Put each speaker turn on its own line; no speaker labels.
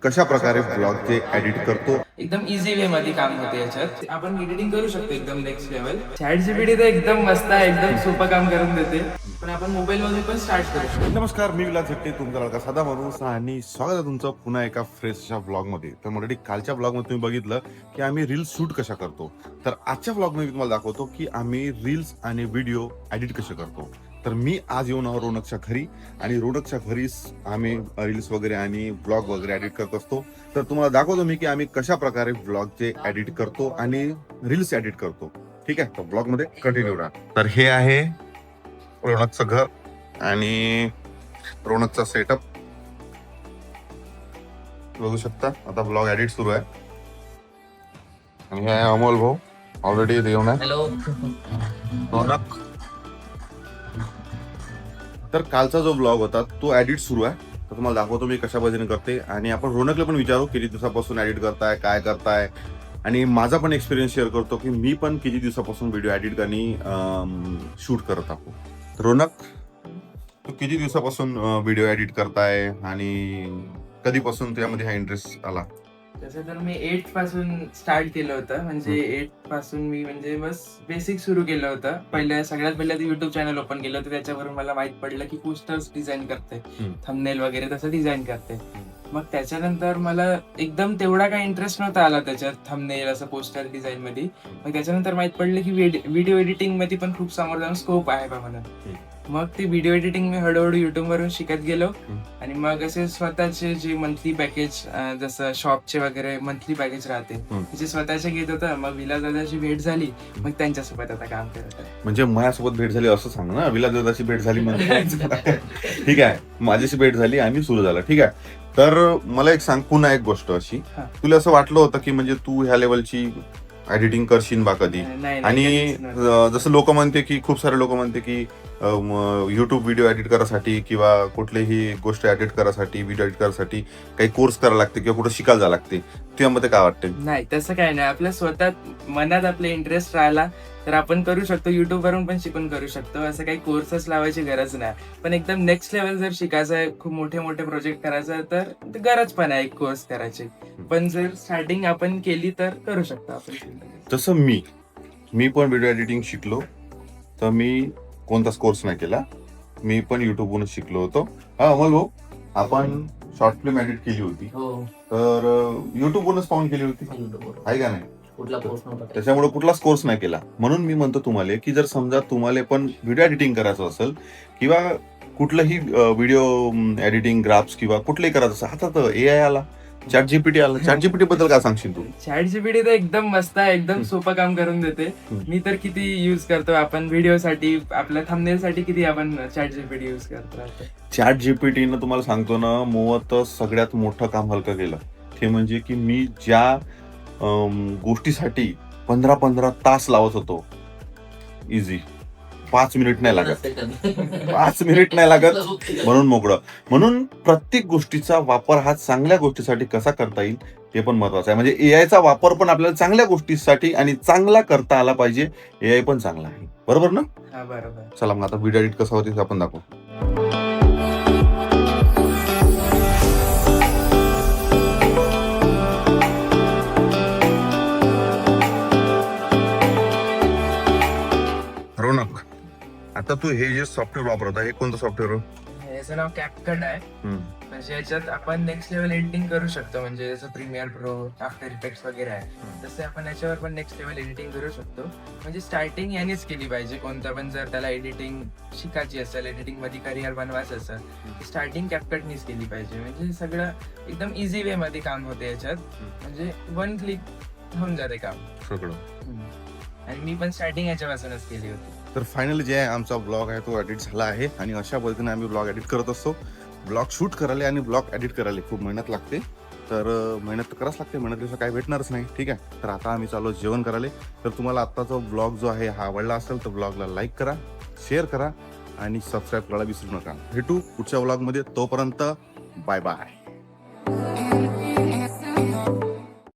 कशा प्रकारे ब्लॉगचे एडिट करतो.
एकदम इझी वे मध्ये काम होते याच्यात. आपण एडिटिंग करू शकतो एकदम नेक्स्ट लेवल. चॅट जीपीटी तर एकदम मस्त आहे, एकदम सोपं काम करून देते. पण आपण मोबाईल मध्ये पण स्टार्ट करू शकतो.
नमस्कार, मी विलास झट्टे, तुमचा लडका साधा माणूस, आणि स्वागत आहे तुमचं पुन्हा एका फ्रेशच्या व्लॉगमध्ये. तर मंडळी, कालच्या व्लॉगमध्ये तुम्ही बघितलं की आम्ही रील्स शूट कशा करतो. तर आजच्या व्लॉगमध्ये मी तुम्हाला दाखवतो की आम्ही रील्स आणि व्हिडिओ एडिट कसे करतो. तर मी आज येऊन आहो रोनकच्या घरी, आणि रोनकच्या घरीच आम्ही रील्स वगैरे आणि ब्लॉग वगैरे एडिट करत असतो. तर तुम्हाला दाखवतो मी की आम्ही कशा प्रकारे ब्लॉगचे एडिट करतो आणि रील्स एडिट करतो. ठीक आहे, तर ब्लॉग मध्ये कंटिन्यू राहा. तर हे आहे रोनकचं घर आणि रोनकचा सेटअप बघू शकता. आता ब्लॉग एडिट सुरू आहे. आणि हे आहे अमोल भाऊ, ऑलरेडी येऊन आहे.
हॅलो.
रोनक, तर कालचा जो ब्लॉग होता तो एडिट सुरू आहे. तर तुम्हाला दाखवतो मी कशा पद्धतीने करते, आणि आपण रोनकला पण विचारू किती दिवसापासून एडिट करताय, काय करताय, आणि माझा पण एक्सपिरियन्स शेअर करतो की मी पण किती दिवसापासून व्हिडिओ एडिट आणि शूट करत आहो. रोनक, तू किती दिवसापासून व्हिडिओ एडिट करताय आणि कधीपासून त्यामध्ये हा इंटरेस्ट आला?
तसं तर मी 8 पासून स्टार्ट केलं होतं. म्हणजे 8 पासून मी म्हणजे बस बेसिक सुरू केलं होतं. सगळ्यात पहिल्या युट्यूब चॅनल ओपन केलं होतं. त्याच्यावरून मला माहित पडलं की पोस्टर्स डिझाईन करते, थंबनेल वगैरे तसं डिझाईन करते. मग त्याच्यानंतर मला एकदम तेवढा काही इंटरेस्ट नव्हता आला त्याच्यात, थंबनेल असं पोस्टर डिझाईन मध्ये. मग त्याच्यानंतर माहित पडलं की व्हिडिओ एडिटिंग मध्ये पण खूप समोर जाऊन स्कोप आहे बा म्हणून. मग ती व्हिडिओ एडिटिंग मी हळूहळू युट्यूब वरून शिकत गेलो. आणि मग असे स्वतःचे जे मंथली पॅकेज, जसं शॉपचे वगैरे मंथली पॅकेज राहते, तिचे स्वतःचे घेत होतं. मग विलास दादाची भेट झाली, मग त्यांच्यासोबत आता काम करत आहे.
म्हणजे माझ्यासोबत भेट झाली असं सांग ना. विलास दादाची भेट झाली म्हणजे ठीक आहे, माझ्याशी भेट झाली आणि सुरू झालं. ठीक आहे, तर मला एक सांग, पुन्हा एक गोष्ट अशी, तुला असं वाटलं होतं की म्हणजे तू ह्या लेवलची एडिटिंग करशील बा कधी? आणि जसं लोक म्हणते की, खूप सारे लोक म्हणते की युट्यूब व्हिडिओ एडिट करायसाठी किंवा कुठलीही गोष्ट एडिट करायसाठी, व्हिडिओ एडिट करायसाठी काही कोर्स करायला लागते किंवा कुठं शिकायला जावं लागते. तुझ्यामध्ये काय वाटते?
नाही, तसं काय नाही. आपल्या स्वतः मनात आपले इंटरेस्ट राहिला तर आपण करू शकतो. युट्यूब वरून पण शिकून करू शकतो. असं काही कोर्सेस लावायची गरज नाही. पण एकदम नेक्स्ट लेवल जर शिकायचं आहे, खूप मोठे मोठे प्रोजेक्ट करायचं आहे, तर गरज पण आहे एक कोर्स करायची. पण जर स्टार्टिंग आपण केली तर करू शकतो आपण.
तसं मी पण व्हिडिओ एडिटिंग शिकलो. तर मी कोणताच कोर्स नाही केला, मी पण युट्यूबवरून शिकलो होतो. हा अमोल भाऊ, आपण शॉर्ट फिल्म एडिट केली होती,
हो.
तर युट्यूबवरूनच पाहून केली होती, आहे का नाही?
कुठला कोर्स नव्हता.
त्याच्यामुळे कुठलाच कोर्स नाही केला. म्हणून मी म्हणतो तुम्हाला की जर समजा तुम्हाला पण व्हिडिओ एडिटिंग करायचं असेल किंवा कुठलंही व्हिडिओ एडिटिंग, ग्राफ्स किंवा कुठलंही करायचं असेल, आता तर AI आला, चॅट जीपीटी आला. चॅट जीपीटी बद्दल काय सांगशील तू?
चॅट जीपीटी तर एकदम मस्त आहे, एकदम सोपं काम करून देते. मी तर किती युज करतो. आपण व्हिडिओसाठी, आपल्या थंबनेल साठी किती आपण चॅट जीपीटी युज करतो.
चॅट जीपीटीनं तुम्हाला सांगतो ना, मुळात सगळ्यात मोठं काम हलकं केलं. ते म्हणजे की मी ज्या गोष्टीसाठी 15-15 तास लावत होतो, इझी 5 मिनिट नाही लागत. 5 मिनिट नाही लागत, म्हणून मोकळं. म्हणून प्रत्येक गोष्टीचा वापर हा चांगल्या गोष्टीसाठी कसा करता येईल हे पण महत्वाचं आहे. म्हणजे एआयचा वापर पण आपल्याला चांगल्या गोष्टीसाठी आणि चांगला करता आला पाहिजे. एआय पण चांगला आहे, बरोबर ना?
हा, बरोबर.
चला मग आता व्हिडिओ एडिट कसा होते आपण दाखवू. रोनक, आता तू हे जे सॉफ्टवेअर वापरत आहे, हे कोणतं सॉफ्टवेअर?
याचं नाव कॅपकट आहे. म्हणजे याच्यात आपण नेक्स्ट लेवल एडिटिंग करू शकतो. म्हणजे जसं प्रीमियर प्रो, आफ्टर इफेक्ट्स वगैरे आहे, तसे आपण याच्यावर पण नेक्स्ट लेवल एडिटिंग करू शकतो. म्हणजे स्टार्टिंग यानेच केली पाहिजे. कोणतं पण जर त्याला एडिटिंग शिकायची असेल, एडिटिंग मध्ये करिअर बनवायचं असेल, स्टार्टिंग कॅपकटनीच केली पाहिजे. म्हणजे सगळं एकदम इझी वे मध्ये काम होते याच्यात. म्हणजे 1 क्लिक होऊन जाते काम
सगळं.
आणि मी पण स्टार्टिंग याच्यापासूनच केली होती.
तर फायनली जे आहे आमचा ब्लॉग आहे तो एडिट झाला आहे, आणि अशा पद्धतीने आम्ही ब्लॉग एडिट करत असतो. ब्लॉग शूट करायला आणि ब्लॉग एडिट करायला खूप मेहनत लागते. तर मेहनत तर करावंच लागते, मेहनतीचं काही भेटणारच नाही. ठीक आहे, तर आता आम्ही चालू जेवण करायला. तर तुम्हाला आत्ताचा ब्लॉग जो आहे हा आवडला असेल तर ब्लॉगला लाईक करा, शेअर करा आणि सबस्क्राईब करायला विसरू नका. भेटू पुढच्या ब्लॉगमध्ये. तोपर्यंत बाय बाय.